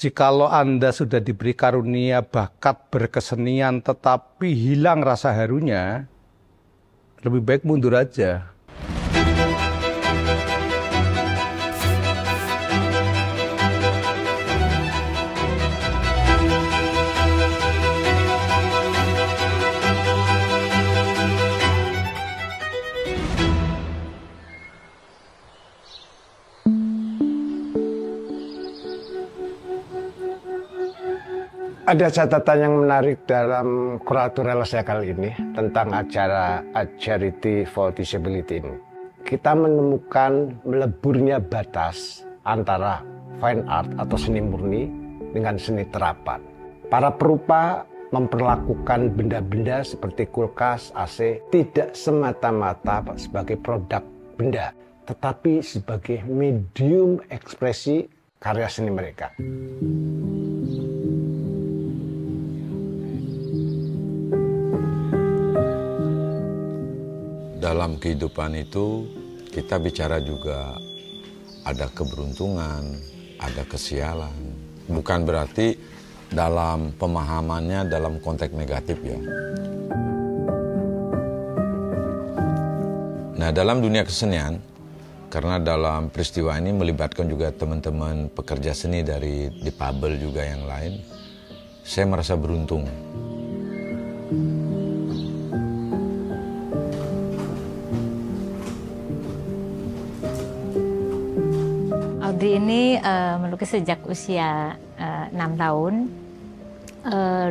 Jikalau Anda sudah diberi karunia bakat berkesenian tetapi hilang rasa harunya, lebih baik mundur aja. Ada catatan yang menarik dalam kuratorial saya kali ini tentang acara A Charity for Disability ini. Kita menemukan meleburnya batas antara fine art atau seni murni dengan seni terapan. Para perupa memperlakukan benda-benda seperti kulkas, AC tidak semata-mata sebagai produk benda, tetapi sebagai medium ekspresi karya seni mereka. Dalam kehidupan itu kita bicara juga ada keberuntungan, ada kesialan. Bukan berarti dalam pemahamannya dalam konteks negatif ya. Nah, dalam dunia kesenian, karena dalam peristiwa ini melibatkan juga teman-teman pekerja seni dari difabel juga yang lain, saya merasa beruntung. Audrey ini melukis sejak usia 6 tahun.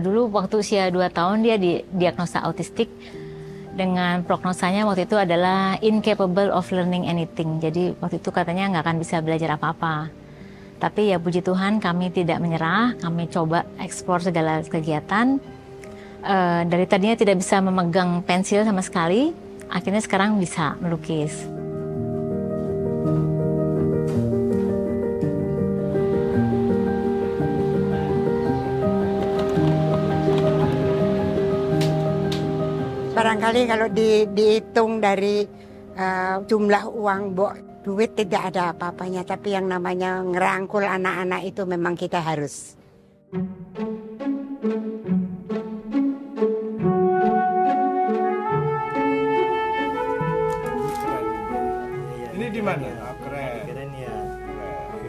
Dulu waktu usia 2 tahun dia didiagnosa autistik dengan prognosanya waktu itu adalah incapable of learning anything. Jadi waktu itu katanya nggak akan bisa belajar apa-apa. Tapi ya puji Tuhan kami tidak menyerah, kami coba eksplor segala kegiatan. Dari tadinya tidak bisa memegang pensil sama sekali, akhirnya sekarang bisa melukis. Barangkali kalau dihitung dari jumlah uang, duit tidak ada apa-apanya, tapi yang namanya ngerangkul anak-anak itu memang kita harus. Ini di mana? Oh, keren. Keren ya. Di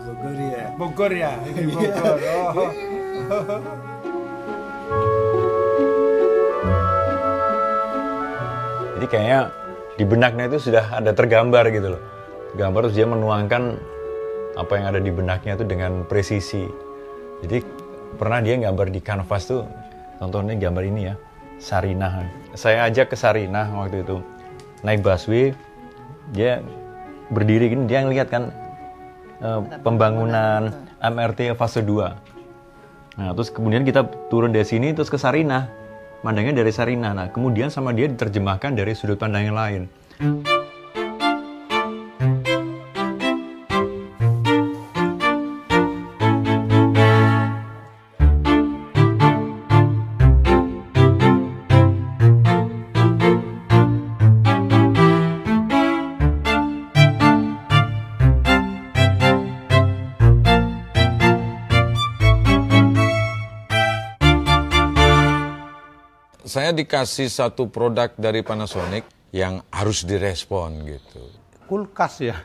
Bogor ya. Bogor ya. Ini Bogor. Oh. Jadi kayaknya di benaknya itu sudah ada tergambar gitu loh. Gambar terus dia menuangkan apa yang ada di benaknya itu dengan presisi. Jadi pernah dia gambar di kanvas tuh, contohnya gambar ini ya, Sarinah. Saya ajak ke Sarinah waktu itu, naik busway, dia berdiri gini, dia ngeliat kan pembangunan MRT fase 2. Nah terus kemudian kita turun dari sini terus ke Sarinah. Pandangnya dari Sarinah, nah kemudian sama dia diterjemahkan dari sudut pandang yang lain. Saya dikasih satu produk dari Panasonic yang harus direspon gitu. Kulkas ya.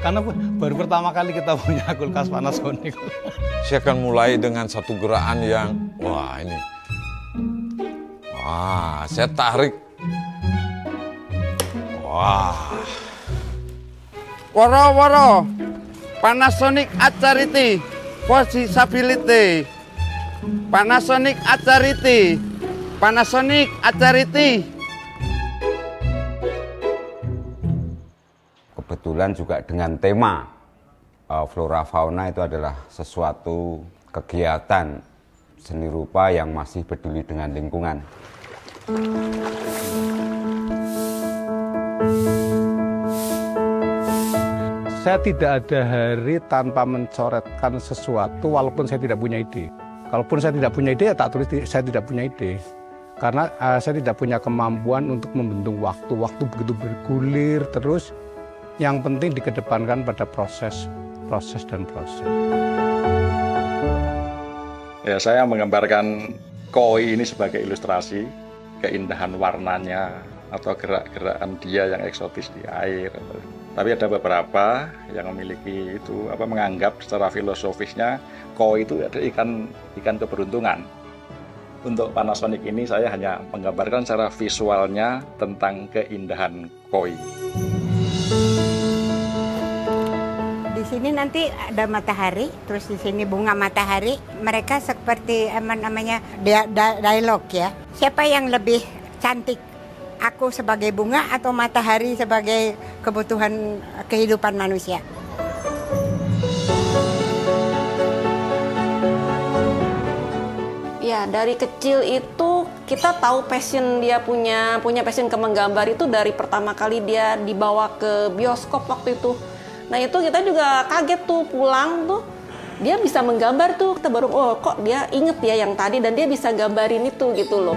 Karena baru pertama kali kita punya kulkas Panasonic. Saya akan mulai dengan satu gerakan yang, wah ini. Wah, saya tarik. Wah. Woro-woro, Panasonic A Charity for Disability. Panasonic A Charity, Panasonic A Charity. Kebetulan juga dengan tema flora fauna itu adalah sesuatu kegiatan seni rupa yang masih peduli dengan lingkungan. Saya tidak ada hari tanpa mencoretkan sesuatu walaupun saya tidak punya ide. Kalaupun saya tidak punya ide, ya tak tulis saya tidak punya ide. Karena saya tidak punya kemampuan untuk membendung waktu. Waktu begitu bergulir terus. Yang penting dikedepankan pada proses dan proses. Ya, saya menggambarkan koi ini sebagai ilustrasi keindahan warnanya atau gerak-gerakan dia yang eksotis di air. Tapi ada beberapa yang memiliki itu menganggap secara filosofisnya koi itu ada ikan keberuntungan. Untuk Panasonic ini saya hanya menggambarkan secara visualnya tentang keindahan koi. Di sini nanti ada matahari, terus di sini bunga matahari. Mereka seperti dialog ya. Siapa yang lebih cantik? Aku sebagai bunga atau matahari sebagai kebutuhan kehidupan manusia? Ya, dari kecil itu kita tahu passion dia punya passion ke menggambar itu dari pertama kali dia dibawa ke bioskop waktu itu. Nah itu kita juga kaget tuh pulang tuh dia bisa menggambar tuh, kita baru kok dia inget ya yang tadi dan dia bisa gambarin itu gitu loh.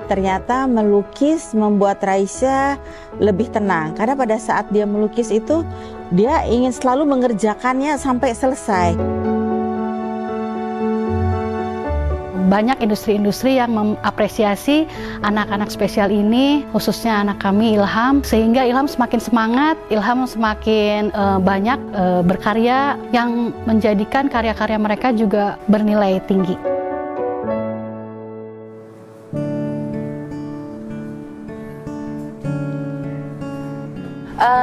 Ternyata melukis membuat Raisa lebih tenang karena pada saat dia melukis itu dia ingin selalu mengerjakannya sampai selesai. Banyak industri-industri yang mengapresiasi anak-anak spesial ini, khususnya anak kami Ilham, sehingga Ilham semakin semangat, Ilham semakin banyak berkarya yang menjadikan karya-karya mereka juga bernilai tinggi.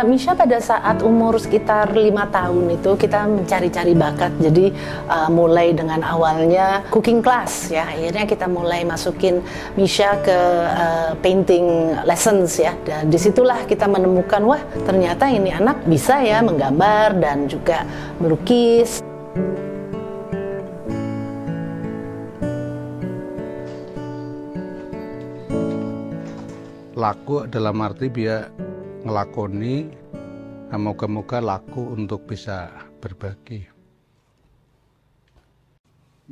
Misha pada saat umur sekitar 5 tahun itu kita mencari-cari bakat, jadi mulai dengan awalnya cooking class ya, akhirnya kita mulai masukin Misha ke painting lessons ya, dan disitulah kita menemukan wah ternyata ini anak bisa ya menggambar dan juga melukis. Laku dalam arti biar ngelakoni, moga-moga laku untuk bisa berbagi.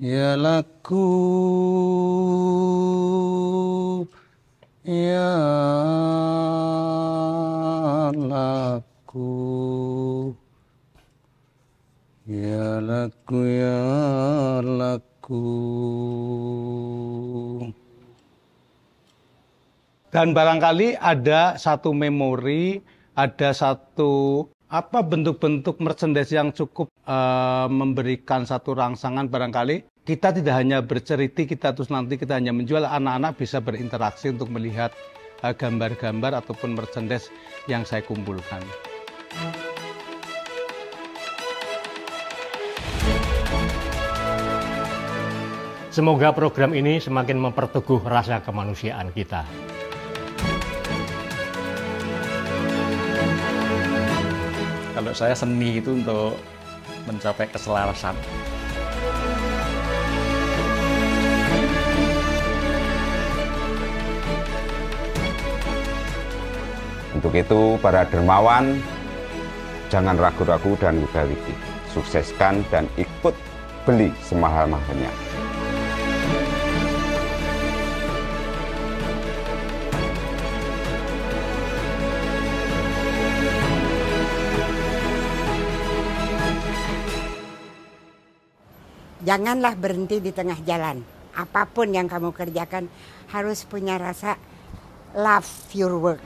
Ya laku, ya laku, ya laku, ya laku. Dan barangkali ada satu memori, ada satu bentuk-bentuk merchandise yang cukup memberikan satu rangsangan. Barangkali kita tidak hanya bercerita, terus nanti kita hanya menjual, anak-anak bisa berinteraksi untuk melihat gambar-gambar ataupun merchandise yang saya kumpulkan. Semoga program ini semakin memperteguh rasa kemanusiaan kita. Kalau saya seni itu untuk mencapai keselarasan. Untuk itu para dermawan jangan ragu-ragu dan wika-wiki. Sukseskan dan ikut beli semahal-mahalnya. Janganlah berhenti di tengah jalan. Apapun yang kamu kerjakan harus punya rasa love your work.